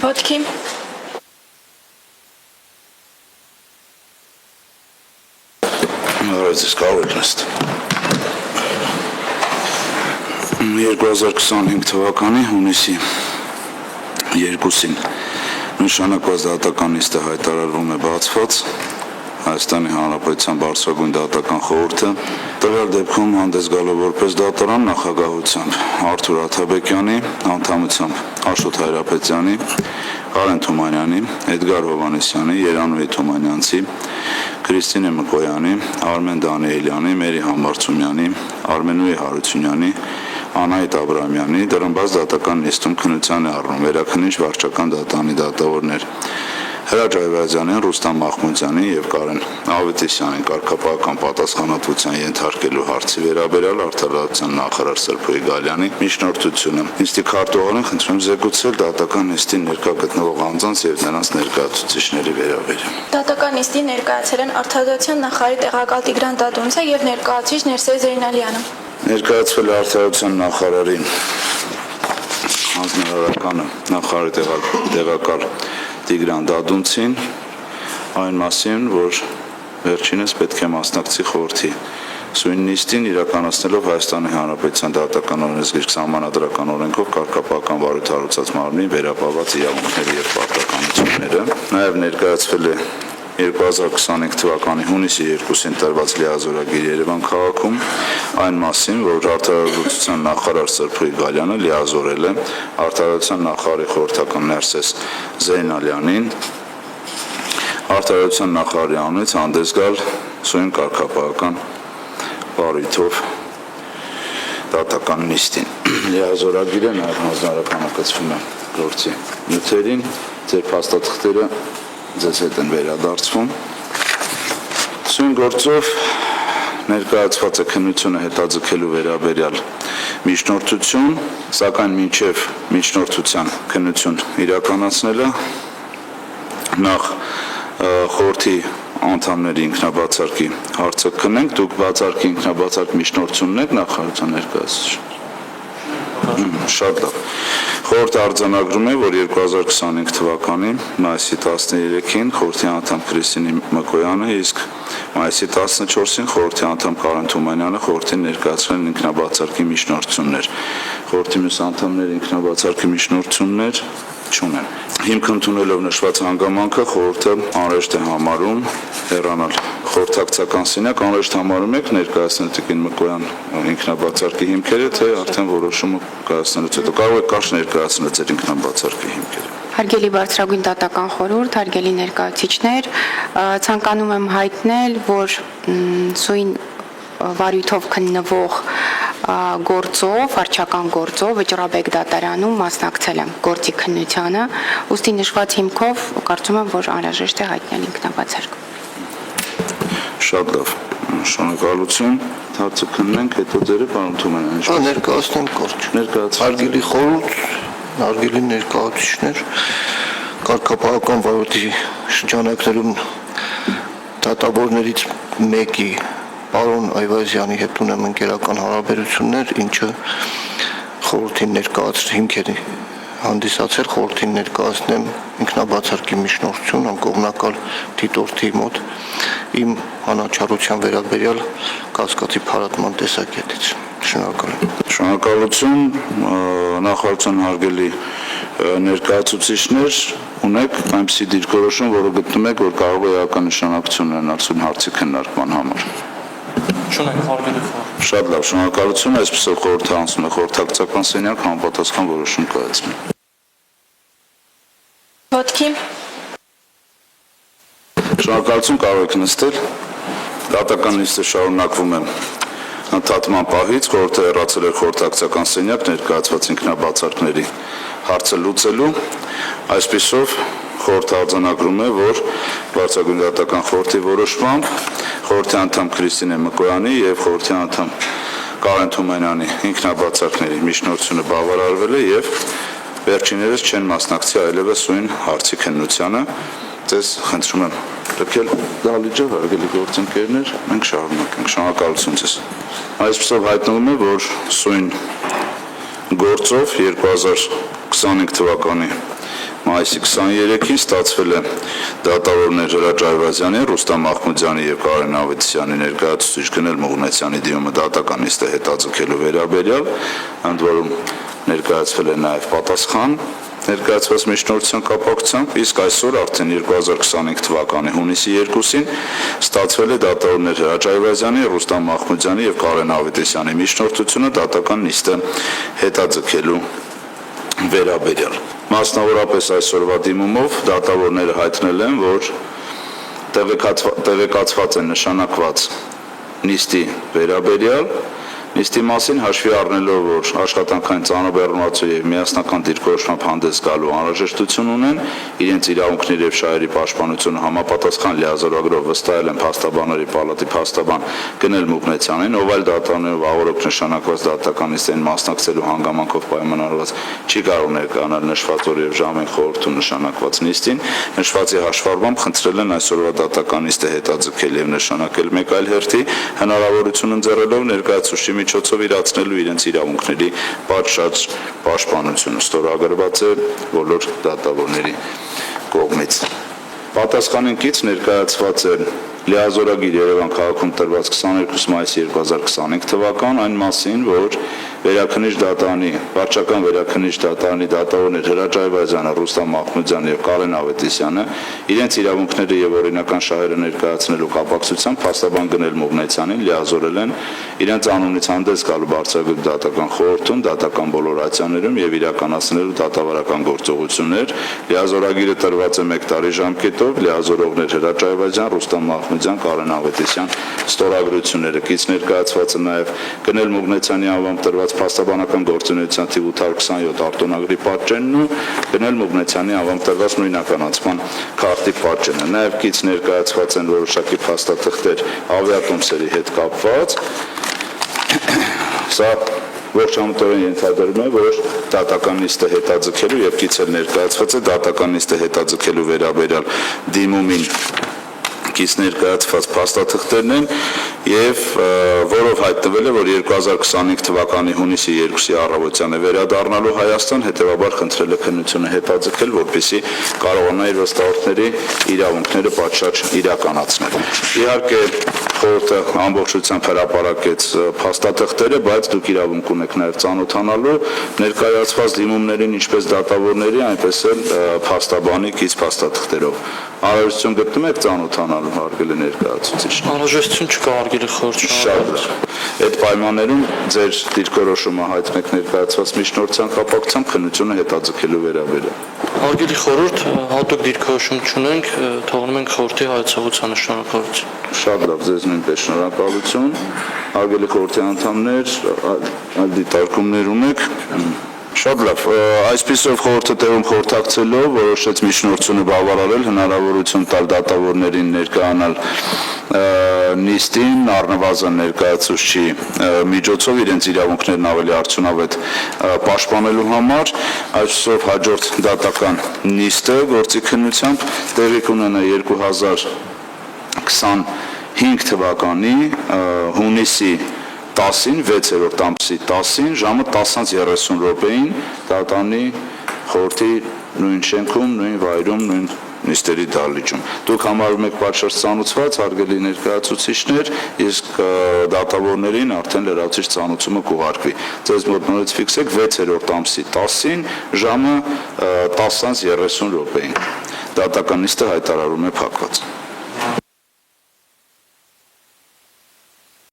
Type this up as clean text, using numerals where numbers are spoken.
Ոտքի։ Արայցես կարող եք նստել։ 2025 թվականի հունիսի 2-ին նշանակված դատական նիստը հայտարարվում է բացված Հայաստանի Հանրապետության բարձրագույն դատական խորհուրդը տվյալ դեպքում հանդես գալով որպես դատարան նախագահությամբ Արթուր Աթաբեկյանի, անդամությամբ Աշոտ Հայրապետյանի, Կարեն Թումանյանի, Էդգար Հովհաննիսյանի, Երանուհի Թումանյանցի, Քրիստինե Մկոյանի, Արմեն Դանիելյանի, Մերի Համբարձումյանի, Արմենուհի Հարությունյանի, Անահիտ Աբրամյանի դրամբաց դատական նիստում քննության է առնում վերաքննիչ վարչական դատանի դատավորներ Հրաչ Այվազյանին, Ռուստամ Մախմուդյանին եւ Կարեն Ավետիսյանին կարգապահական պատասխանատվության ենթարկելու հարցի վերաբերյալ Արտադրության նախարար Սրփոյի Գալյանի միջնորդությունը։ Նիստի քարտուղարին խնդրում զեկուցել դատական նիստին ներկա գտնվող անձանց եւ նրանց ներկայացուցիչների վերաբերյալ։ Դատական նիստին ներկայացել են Արտադրության նախարարի տեղակալ Տիգրան Տադոնցը եւ ներկայացուցիչ Ներսեյ Զեյնալյանը։ Ներկայացվել է Արտադրության նախարարի հանձնարարականը նախարարի տեղակալ Տիգրան Տադոնցին այն մասին, որ վերջինս պետք է մասնակցի խորհրդի սույն նիստին իրականացնելով Հայաստանի Հանրապետության դատական օրենսգիրք սահմանադրական օրենքով կարգապահական վարույթ հարուցած մարմնի վերապահված իրավունքների եւ պարտականությունները։ Նաեւ ներկայացվել է 2025 թվականի հունիսի 2-ին տրված լիազորագիր Երևան քաղաքում այն մասին, որ Արտադրության նախարար Սրփոյի Գալյանը լիազորել է Արտադրության նախարարի խորհրդական Ներսեյ Զեյնալյանին Արտադրության նախարարի անունից հանդես գալ սույն կարգապահական վարույթով դատական նիստին։ Լիազորագիրը նաև հանձնարարականակցվում է գործի նյութերին, ձեր փաստաթղթերը ձեզ հետ են վերադարձվում։ Սույն գործով ներկայացված է քննությունը հետաձգելու վերաբերյալ միջնորդություն, սակայն մինչև միջնորդության քննություն իրականացնելը նախ խորհրդի անդամների ինքնաբացարկի հարցը քննենք, դուք բացարկի ինքնաբացարկ միջնորդությունն եք նախարարության ներկայացուցիչ։ Շատ լավ։ Խորհուրդը արձանագրում է, որ 2025 թվականի մայիսի 13-ին խորհրդի անդամ Քրիստինե Մկոյանը, իսկ մայիսի 14-ին խորհրդի անդամ Կարեն Թումանյանը խորհրդին ներկայացրել են ինքնաբացարկի միջնորդություններ։ Խորհրդի մյուս անդամները ինքնաբացարկի միջնորդություններ չունեն։ Հիմք ընդունելով նշված հանգամանքը խորհուրդը անհրաժեշտ է համարում հեռանալ խորհրդակցական սենյակ, անհրաժեշտ համարում եք ներկայացնել Տիկին Մկոյան ինքնաբացարկի հիմքերը, թե արդեն որոշումը կայացնելուց հետո կարող եք կարճ ներկայացնել ձեր ինքնաբացարկի հիմքերը։ Հարգելի բարձրագույն դատական խորհուրդ, հարգելի ներկայացուցիչներ, ցանկանում եմ հայտնել, որ սույն վարույթով քննվող գործով, վարչական գործով Վճռաբեկ դատարանում մասնակցել եմ գործի քննությանը, ուստի նշված հիմքով կարծում եմ, որ անհրաժեշտ է հայտնել ինքնաբացարկ։ Շատ լավ, շնորհակալություն, հարցը քննենք, հետո ձերը պարոն Թումանյան։ Ներկայացնենք գործ։ Հարգելի խորհուրդ, հարգելի ներկայացուցիչներ, կարգապահական վարույթի շրջանակներում դատավորներից մեկի պարոն Այվազյանի հետ ունեմ ընկերական հարաբերություններ, ինչը խորհրդին ներկայացրել հիմքերի հանդիսացել խորհրդին ներկայացնեմ ինքնաբացարկի միջնորդություն անկողմնակալ դիտորդի մոտ իմ հանաչառության վերաբերյալ կասկածի փարատման տեսակետից։ Շնորհակալ եմ։ Շնորհակալություն, նախարարության հարգելի ներկայացուցիչներ, ունեք այնպիսի դիրքորոշում, որը գտնում եք, որ կարող է էական նշանակություն ունենալ սույն հարցի քննարկման համար։ Շնորհակալ հարգելի խորհուրդ։ Շատ լավ, շնորհակալություն, այսպեսով խորհուրդը անցնում է խորհրդակցական սենյակ համապատասխան որոշում կայացնի։ Ոտքի։ Շնորհակալություն, կարող եք նստել։ Դատական նիստը շարունակվում է ընդհատման պահից, խորհուրդը հեռացել է խորհրդակցական սենյակ ներկայացված ինքնաբացարկների հարցը լուծելու։ Այսպիսով խորհուրդը արձանագրում է, որ բարձրագույն դատական խորհրդի որոշմամբ խորհրդի անդամ Քրիստինե Մկոյանի եւ խորհրդի անդամ Կարեն Թումանյանի ինքնաբացարկների միջնորդությունը բավարարվել է եւ վերջիններս չեն մասնակցի այլևս սույն հարցի քննությանը։ Ձեզ խնդրում եմ լքել դահլիճը, հարգելի գործընկերներ, մենք շարունակենք։ Շնորհակալություն ձեզ։ Այսպեսով հայտնվում է, որ սույն գործով 2025 թվականի մայիսի 23-ին ստացվել է դատավորներ Հրաչ Այվազյանի, Ռուստամ Մախմուդյանի եւ Կարեն Ավետիսյանի ներկայացուցիչ Գնել Մուղնեցյանի դիմումը դատական նիստը հետաձգելու վերաբերյալ, ընդ որում ներկայացվել է նաեւ պատասխան ներկայացված միջնորդության կապակցությամբ, իսկ այսօր արդեն 2025 թվականի հունիսի 2-ին ստացվել է դատավորներ Հրաչ Այվազյանի, Ռուստամ Մախմուդյանի եւ Կարեն Ավետիսյանի միջնորդությունը դատական նիստը հետաձգելու վերաբերյալ։ Մասնավորապես այսօրվա դիմումով դատավորները հայտնել են, որ տեղեկացված են նշանակված նիստի վերաբերյալ, նիստի մասին հաշվի առնելով, որ աշխատանքային ծանոթաբեռնվածու եւ միասնական դիրքորոշմամբ հանդես գալու անհրաժեշտություն ունեն, իրենց իրավունքների եւ շահերի պաշտպանությունը համապատասխան լիազորագրով վստահել են փաստաբանների պալատի փաստաբան Գնել Մուղնեցյանին, ով այլ դատաներով ավորոք նշանակված դատական նիստին մասնակցելու հանգամանքով պայմանավորված չի կարող ներկայանալ նշված օր եւ ժամին խորհրդում նշանակված նիստին, նշվածի հաշվառմամբ խնդրել են այսօրվա դատական նիստը հետաձգել եւ նշանակել մեկ այլ հերթի հնարավորություն ընձեռելով ներկայացուցիչի միջոցով իրացնելու իրենց իրավունքների պատշաճ պաշտպանությունը ստորագրված է բոլոր դատավորների կողմից։ Պատասխանին ներկայացված է լիազորագիր Երևան քաղաքում տրված 22 մայիսի 2025 թվական այն մասին, որ վերաքննիչ դատարանի, վարչական վերաքննիչ դատարանի դատավորներ Հրաչ Այվազյանը, Ռուստամ Մախմուդյանը եւ Կարեն Ավետիսյանը իրենց իրավունքները եւ օրինական շահերը ներկայացնելու կապակցությամբ փաստաբան Գնել Մուղնեցյանին լիազորել են իրենց անունից հանդես գալու բարձրագույն դատական խորհրդում դատական բոլոր ացիաներում եւ իրականացնելու դատավարական գործողություններ։ Լիազորագիրը տրված է 1 տարի ժամկետով, լիազորողներ Հրաչ Այվազյան, Ռուստամ Մախմուդյան, Կարեն Ավետիսյան ստորագրությունները կից ներկայացված է նաեւ Գնել Մուղնեցյանի անվամբ տրված փաստաբանական գործունեության թիվ 827 արտոնագրի պատճենն ու Գնել Մուղնեցյանի անվամբ տրված նույնականացման քարտի պատճենը։ Նաեւ կից ներկայացված են որոշակի փաստաթղթեր ավիատոմսերի հետ կապված։ Սա ողջամտորեն ենթադրում է, որ դատական նիստը հետաձգելու եւ կից ներկայացված է դատական նիստը հետաձգելու վերաբերյալ դիմումին կից ներկայացված փաստաթղթերն են եւ որով հայտնվել է, որ 2025 թվականի հունիսի 2-ի առավոտյան է վերադառնալու Հայաստան, հետեւաբար խնդրել է քննությունը հետաձգել, որպեսզի կարողանա իր վստահորդների իրավունքները պատշաճ իրականացնել։ Իհարկե խորհուրդը ամբողջությամբ հրապարակեց փաստաթղթերը, բայց դուք իրավունք ունեք նաեւ ծանոթանալու ներկայացված դիմումներին ինչպես դատավորների, այնպես էլ փաստաբանի կից փաստաթղթերով։ Անհրաժեշտություն գտնում եք ծանոթանալու հարգելի ներկայացուցիչներ։ Անհրաժեշտություն չկա հարգելի խորհրդի։ Շատ լավ։ Այդ պայմաններում ձեր դիրքորոշումը հայտնեք ներկայացված միջնորդության կապակցությամբ քննությունը հետաձգելու վերաբերյալ։ Հարգելի խորհուրդ, հատուկ դիրքորոշում չունենք, թողնում ենք խորհրդի հայեցողության շնորհակալություն։ Շատ լավ, ձեզ նույնպես շնորհակալություն։ Հարգելի խորհրդի անդամներ, այլ դիտարկումներ ունեք։ Շատ լավ, այսպիսով խորհուրդը տեղում խորհրդակցելով որոշեց միջնորդությունը բավարարել հնարավորություն տալ դատավորներին ներկայանալ նիստին առնվազն ներկայացուցչի միջոցով իրենց իրավունքներն ավելի արդյունավետ պաշտպանելու համար։ Այսպիսով հաջորդ դատական նիստը գործի քննությամբ տեղի կունենա 2025 թվականի հունիսի 10-ին 6-րդ ամսի 10-ին ժամը 10:30 դատանի խորհրդի նույն շենքում, նույն վայրում, նույն նիստերի դահլիճում։ Դուք համարում եք պատշաճ ծանոթված հարգելի ներկայացուցիչներ, իսկ դատավորներին արդեն լրացուցիչ ծանոթումը կուղարկվի։ Ձեզ մոտ նորից ֆիքսեք 6-րդ ամսի 10-ին ժամը 10:30 դատական նիստը հայտարարում է փակված։